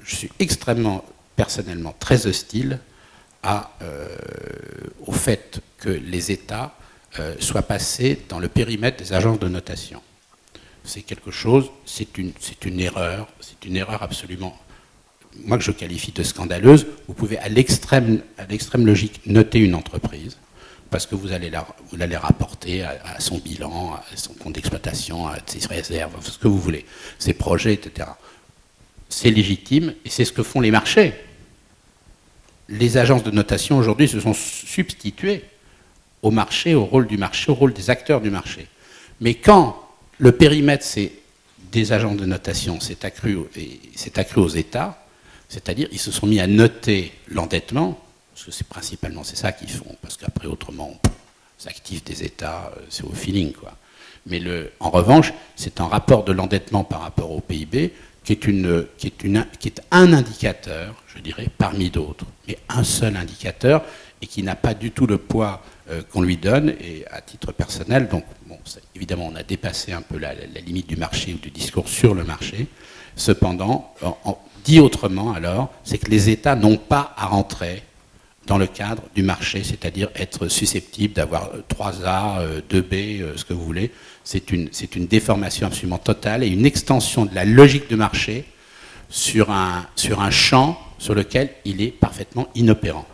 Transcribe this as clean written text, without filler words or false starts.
je suis extrêmement, personnellement, très hostile au fait que les États soient passés dans le périmètre des agences de notation. C'est quelque chose, c'est une erreur absolument, moi que je qualifie de scandaleuse. Vous pouvez à l'extrême logique noter une entreprise, parce que vous allez la rapporter à son bilan, à son compte d'exploitation, à ses réserves, ce que vous voulez, ses projets, etc. C'est légitime et c'est ce que font les marchés. Les agences de notation aujourd'hui se sont substituées au marché, au rôle du marché, au rôle des acteurs du marché. Mais quand le périmètre des agences de notation s'est accru aux États, c'est-à-dire ils se sont mis à noter l'endettement, parce que c'est principalement ça qu'ils font, parce qu'après autrement, les actifs des États, c'est au feeling, quoi. Mais en revanche, c'est un rapport de l'endettement par rapport au PIB qui est un indicateur, je dirais, parmi d'autres, mais un seul indicateur, et qui n'a pas du tout le poids qu'on lui donne. Et à titre personnel, donc, bon, évidemment, on a dépassé un peu la limite du marché ou du discours sur le marché. Cependant, dit autrement, alors, c'est que les États n'ont pas à rentrer dans le cadre du marché, c'est-à-dire être susceptible d'avoir 3A, 2B, ce que vous voulez. C'est une déformation absolument totale et une extension de la logique de marché sur un champ sur lequel il est parfaitement inopérant.